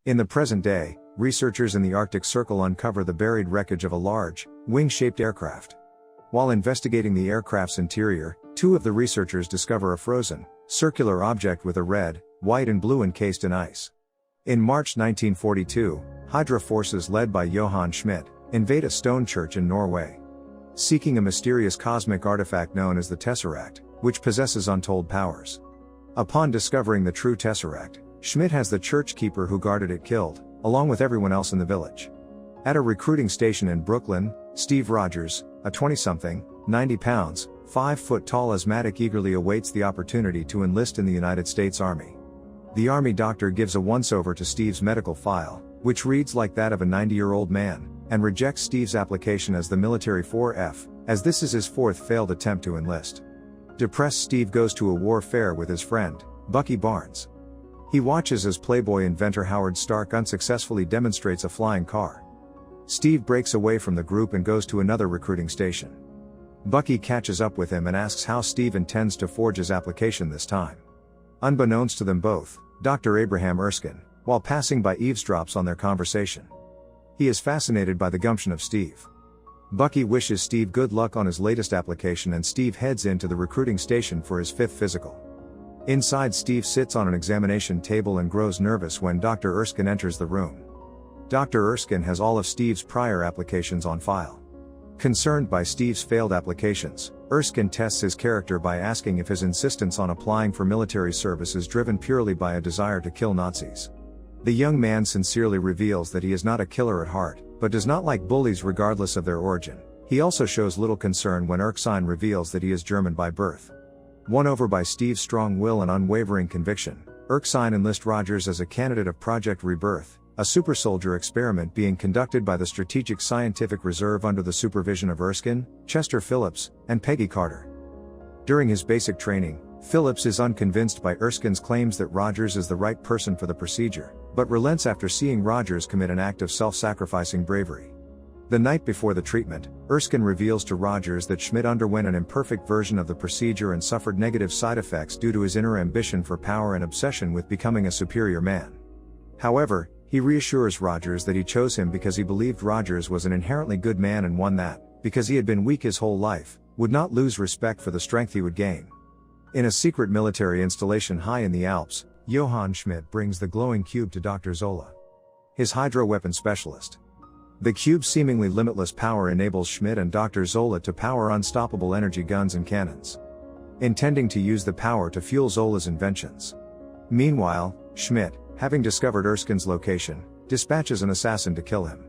In the present day, researchers in the Arctic Circle uncover the buried wreckage of a large, wing-shaped aircraft. While investigating the aircraft's interior, two of the researchers discover a frozen, circular object with a red, white and blue encased in ice. In March 1942, Hydra forces led by Johann Schmidt invade a stone church in Norway, seeking a mysterious cosmic artifact known as the Tesseract, which possesses untold powers. Upon discovering the true Tesseract, Schmidt has the church keeper who guarded it killed, along with everyone else in the village. At a recruiting station in Brooklyn, Steve Rogers, a 20-something, 90 pounds, 5-foot-tall asthmatic eagerly awaits the opportunity to enlist in the United States Army. The Army doctor gives a once-over to Steve's medical file, which reads like that of a 90-year-old man, and rejects Steve's application as the military 4F, as this is his fourth failed attempt to enlist. Depressed, Steve goes to a war fair with his friend, Bucky Barnes. He watches as Playboy inventor Howard Stark unsuccessfully demonstrates a flying car. Steve breaks away from the group and goes to another recruiting station. Bucky catches up with him and asks how Steve intends to forge his application this time. Unbeknownst to them both, Dr. Abraham Erskine, while passing by, eavesdrops on their conversation. He is fascinated by the gumption of Steve. Bucky wishes Steve good luck on his latest application and Steve heads into the recruiting station for his fifth physical. Inside, Steve sits on an examination table and grows nervous when Dr. Erskine enters the room. Dr. Erskine has all of Steve's prior applications on file. Concerned by Steve's failed applications, Erskine tests his character by asking if his insistence on applying for military service is driven purely by a desire to kill Nazis. The young man sincerely reveals that he is not a killer at heart, but does not like bullies regardless of their origin. He also shows little concern when Erskine reveals that he is German by birth. Won over by Steve's strong will and unwavering conviction, Erskine enlists Rogers as a candidate of Project Rebirth, a supersoldier experiment being conducted by the Strategic Scientific Reserve under the supervision of Erskine, Chester Phillips, and Peggy Carter. During his basic training, Phillips is unconvinced by Erskine's claims that Rogers is the right person for the procedure, but relents after seeing Rogers commit an act of self-sacrificing bravery. The night before the treatment, Erskine reveals to Rogers that Schmidt underwent an imperfect version of the procedure and suffered negative side effects due to his inner ambition for power and obsession with becoming a superior man. However, he reassures Rogers that he chose him because he believed Rogers was an inherently good man and one that, because he had been weak his whole life, would not lose respect for the strength he would gain. In a secret military installation high in the Alps, Johann Schmidt brings the glowing cube to Dr. Zola, his Hydra weapon specialist. The cube's seemingly limitless power enables Schmidt and Dr. Zola to power unstoppable energy guns and cannons, intending to use the power to fuel Zola's inventions. Meanwhile, Schmidt, having discovered Erskine's location, dispatches an assassin to kill him.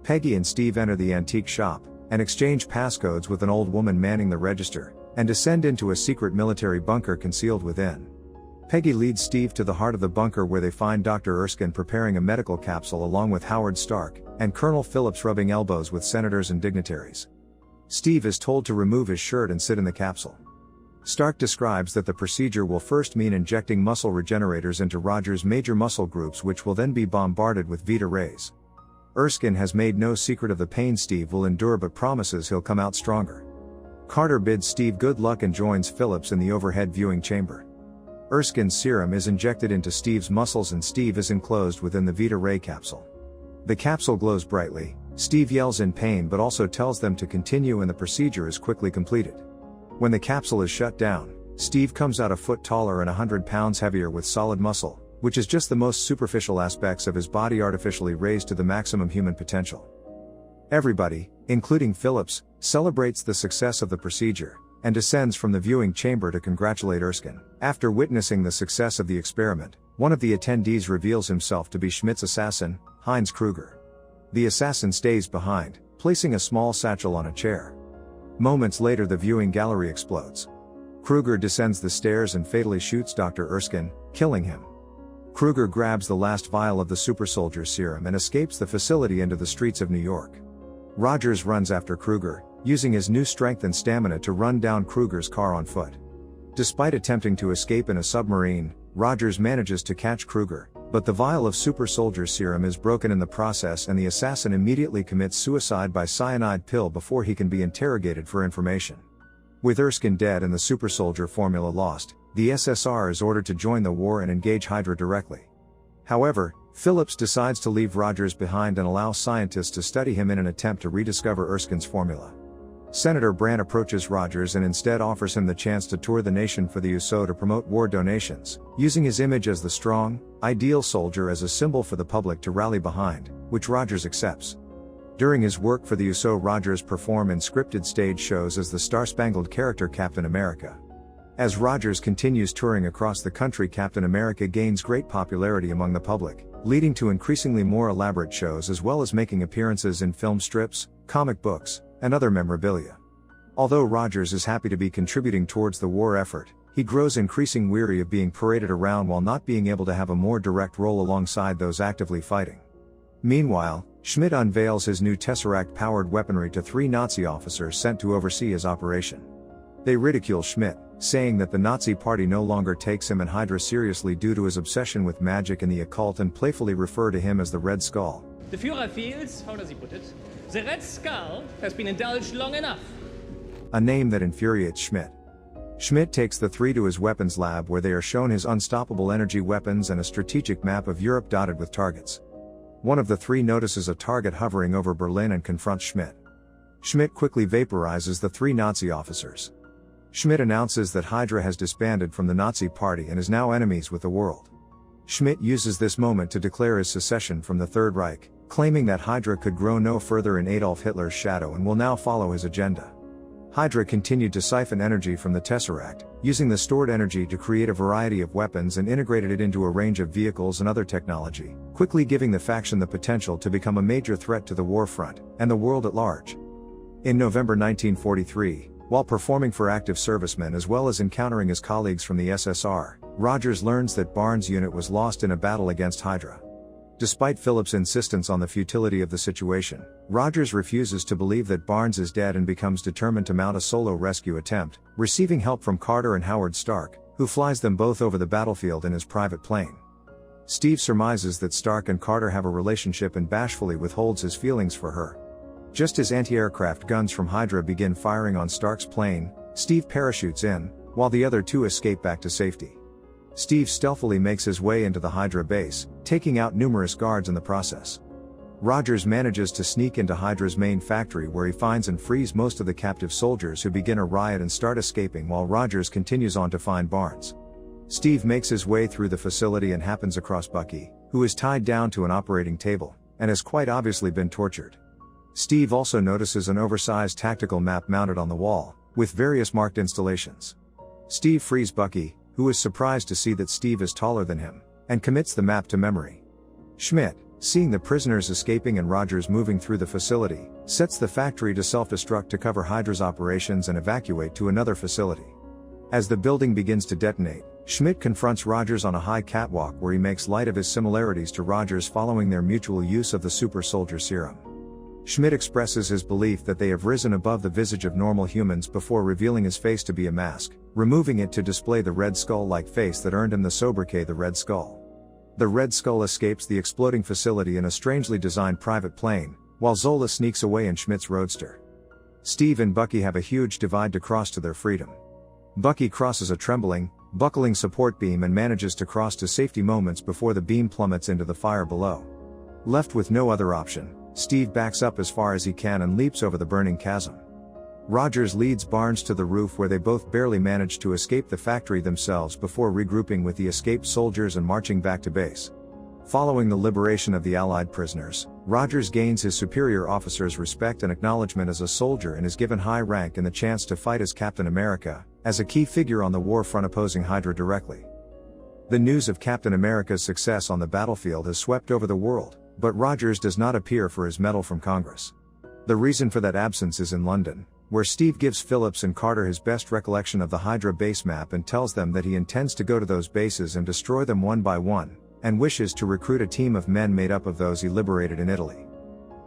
Peggy and Steve enter the antique shop, and exchange passcodes with an old woman manning the register, and descend into a secret military bunker concealed within. Peggy leads Steve to the heart of the bunker where they find Dr. Erskine preparing a medical capsule along with Howard Stark, and Colonel Phillips rubbing elbows with senators and dignitaries. Steve is told to remove his shirt and sit in the capsule. Stark describes that the procedure will first mean injecting muscle regenerators into Rogers' major muscle groups, which will then be bombarded with Vita rays. Erskine has made no secret of the pain Steve will endure but promises he'll come out stronger. Carter bids Steve good luck and joins Phillips in the overhead viewing chamber. Erskine's serum is injected into Steve's muscles and Steve is enclosed within the Vita ray capsule. The capsule glows brightly. Steve yells in pain but also tells them to continue and the procedure is quickly completed. When the capsule is shut down, Steve comes out a foot taller and 100 pounds heavier with solid muscle, which is just the most superficial aspects of his body artificially raised to the maximum human potential. Everybody, including Phillips, celebrates the success of the procedure, and descends from the viewing chamber to congratulate Erskine. After witnessing the success of the experiment, one of the attendees reveals himself to be Schmidt's assassin, Heinz Kruger. The assassin stays behind, placing a small satchel on a chair. Moments later, the viewing gallery explodes. Kruger descends the stairs and fatally shoots Dr. Erskine, killing him. Kruger grabs the last vial of the supersoldier serum and escapes the facility into the streets of New York. Rogers runs after Kruger, using his new strength and stamina to run down Kruger's car on foot. Despite attempting to escape in a submarine, Rogers manages to catch Kruger, but the vial of supersoldier serum is broken in the process and the assassin immediately commits suicide by cyanide pill before he can be interrogated for information. With Erskine dead and the supersoldier formula lost, the SSR is ordered to join the war and engage Hydra directly. However, Phillips decides to leave Rogers behind and allow scientists to study him in an attempt to rediscover Erskine's formula. Senator Brandt approaches Rogers and instead offers him the chance to tour the nation for the USO to promote war donations, using his image as the strong, ideal soldier as a symbol for the public to rally behind, which Rogers accepts. During his work for the USO, Rogers performs in scripted stage shows as the star-spangled character Captain America. As Rogers continues touring across the country, Captain America gains great popularity among the public, leading to increasingly more elaborate shows as well as making appearances in film strips, comic books, and other memorabilia. Although Rogers is happy to be contributing towards the war effort, he grows increasingly weary of being paraded around while not being able to have a more direct role alongside those actively fighting. Meanwhile, Schmidt unveils his new Tesseract-powered weaponry to 3 Nazi officers sent to oversee his operation. They ridicule Schmidt, saying that the Nazi party no longer takes him and Hydra seriously due to his obsession with magic and the occult, and playfully refer to him as the Red Skull. The Führer feels, how does he put it? The Red Skull has been indulged long enough. A name that infuriates Schmidt. Schmidt takes the 3 to his weapons lab where they are shown his unstoppable energy weapons and a strategic map of Europe dotted with targets. One of the 3 notices a target hovering over Berlin and confronts Schmidt. Schmidt quickly vaporizes the 3 Nazi officers. Schmidt announces that Hydra has disbanded from the Nazi party and is now enemies with the world. Schmidt uses this moment to declare his secession from the Third Reich, claiming that Hydra could grow no further in Adolf Hitler's shadow and will now follow his agenda. Hydra continued to siphon energy from the Tesseract, using the stored energy to create a variety of weapons and integrated it into a range of vehicles and other technology, quickly giving the faction the potential to become a major threat to the war front and the world at large. In November 1943, while performing for active servicemen as well as encountering his colleagues from the SSR, Rogers learns that Barnes' unit was lost in a battle against Hydra. Despite Phillips' insistence on the futility of the situation, Rogers refuses to believe that Barnes is dead and becomes determined to mount a solo rescue attempt, receiving help from Carter and Howard Stark, who flies them both over the battlefield in his private plane. Steve surmises that Stark and Carter have a relationship and bashfully withholds his feelings for her. Just as anti-aircraft guns from Hydra begin firing on Stark's plane, Steve parachutes in, while the other 2 escape back to safety. Steve stealthily makes his way into the Hydra base, taking out numerous guards in the process. Rogers manages to sneak into Hydra's main factory where he finds and frees most of the captive soldiers, who begin a riot and start escaping while Rogers continues on to find Barnes. Steve makes his way through the facility and happens across Bucky, who is tied down to an operating table, and has quite obviously been tortured. Steve also notices an oversized tactical map mounted on the wall, with various marked installations. Steve frees Bucky, who is surprised to see that Steve is taller than him, and commits the map to memory. Schmidt, seeing the prisoners escaping and Rogers moving through the facility, sets the factory to self-destruct to cover Hydra's operations and evacuate to another facility. As the building begins to detonate, Schmidt confronts Rogers on a high catwalk where he makes light of his similarities to Rogers following their mutual use of the super soldier serum. Schmidt expresses his belief that they have risen above the visage of normal humans before revealing his face to be a mask, removing it to display the Red Skull-like face that earned him the sobriquet the Red Skull. The Red Skull escapes the exploding facility in a strangely designed private plane, while Zola sneaks away in Schmidt's roadster. Steve and Bucky have a huge divide to cross to their freedom. Bucky crosses a trembling, buckling support beam and manages to cross to safety moments before the beam plummets into the fire below. Left with no other option, Steve backs up as far as he can and leaps over the burning chasm. Rogers leads Barnes to the roof where they both barely manage to escape the factory themselves before regrouping with the escaped soldiers and marching back to base. Following the liberation of the Allied prisoners, Rogers gains his superior officers' respect and acknowledgement as a soldier and is given high rank and the chance to fight as Captain America, as a key figure on the war front opposing Hydra directly. The news of Captain America's success on the battlefield has swept over the world, but Rogers does not appear for his medal from Congress. The reason for that absence is in London, where Steve gives Phillips and Carter his best recollection of the Hydra base map and tells them that he intends to go to those bases and destroy them one by one, and wishes to recruit a team of men made up of those he liberated in Italy.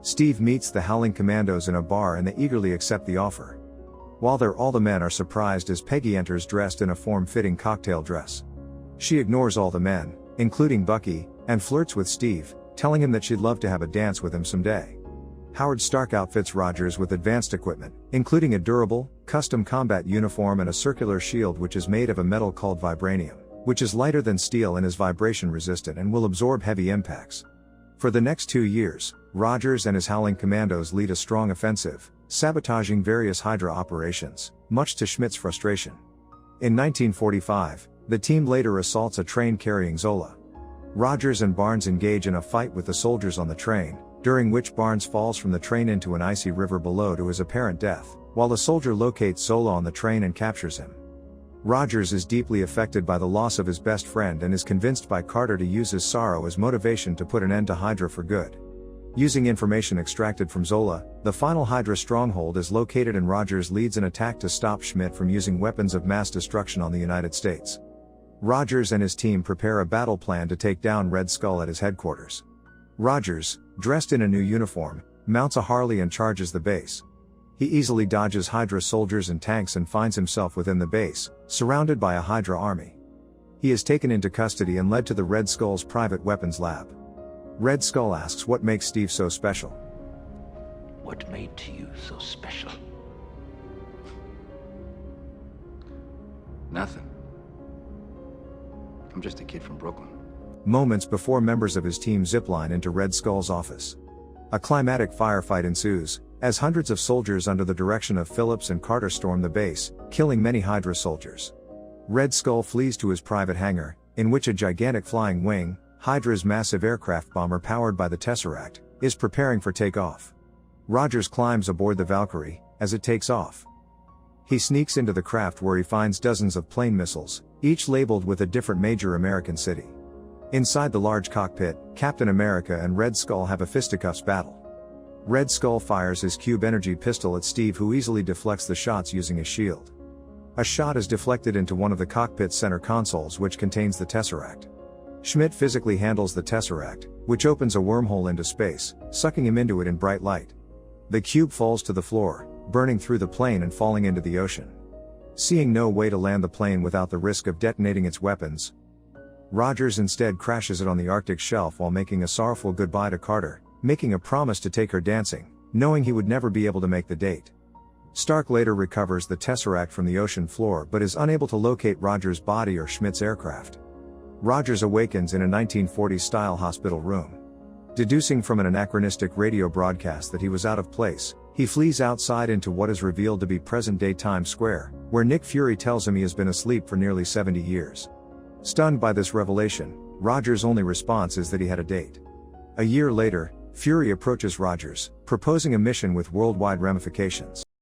Steve meets the Howling Commandos in a bar and they eagerly accept the offer. While there, all the men are surprised as Peggy enters dressed in a form-fitting cocktail dress. She ignores all the men, including Bucky, and flirts with Steve, telling him that she'd love to have a dance with him someday. Howard Stark outfits Rogers with advanced equipment, including a durable, custom combat uniform and a circular shield which is made of a metal called vibranium. which is lighter than steel and is vibration resistant and will absorb heavy impacts. For the next 2 years, Rogers and his Howling Commandos lead a strong offensive, sabotaging various Hydra operations, much to Schmidt's frustration. In 1945, the team later assaults a train carrying Zola. Rogers and Barnes engage in a fight with the soldiers on the train, during which Barnes falls from the train into an icy river below to his apparent death, while a soldier locates Zola on the train and captures him. Rogers is deeply affected by the loss of his best friend and is convinced by Carter to use his sorrow as motivation to put an end to Hydra for good. Using information extracted from Zola, the final Hydra stronghold is located and Rogers leads an attack to stop Schmidt from using weapons of mass destruction on the United States. Rogers and his team prepare a battle plan to take down Red Skull at his headquarters. Rogers, dressed in a new uniform, mounts a Harley and charges the base. He easily dodges Hydra soldiers and tanks and finds himself within the base, surrounded by a Hydra army. He is taken into custody and led to the Red Skull's private weapons lab. Red Skull asks what makes Steve so special. What made you so special? Nothing. I'm just a kid from Brooklyn. Moments before members of his team zipline into Red Skull's office. A climatic firefight ensues, as hundreds of soldiers under the direction of Phillips and Carter storm the base, killing many Hydra soldiers. Red Skull flees to his private hangar, in which a gigantic flying wing, Hydra's massive aircraft bomber powered by the Tesseract, is preparing for takeoff. Rogers climbs aboard the Valkyrie, as it takes off. He sneaks into the craft where he finds dozens of plane missiles, each labeled with a different major American city. Inside the large cockpit, Captain America and Red Skull have a fisticuffs battle. Red Skull fires his cube energy pistol at Steve, who easily deflects the shots using his shield. A shot is deflected into one of the cockpit's center consoles, which contains the Tesseract. Schmidt physically handles the Tesseract, which opens a wormhole into space, sucking him into it in bright light. The cube falls to the floor, burning through the plane and falling into the ocean. Seeing no way to land the plane without the risk of detonating its weapons, Rogers instead crashes it on the Arctic shelf while making a sorrowful goodbye to Carter, making a promise to take her dancing, knowing he would never be able to make the date. Stark later recovers the Tesseract from the ocean floor but is unable to locate Rogers' body or Schmidt's aircraft. Rogers awakens in a 1940s-style hospital room. Deducing from an anachronistic radio broadcast that he was out of place, he flees outside into what is revealed to be present-day Times Square, where Nick Fury tells him he has been asleep for nearly 70 years. Stunned by this revelation, Rogers' only response is that he had a date. A year later, Fury approaches Rogers, proposing a mission with worldwide ramifications.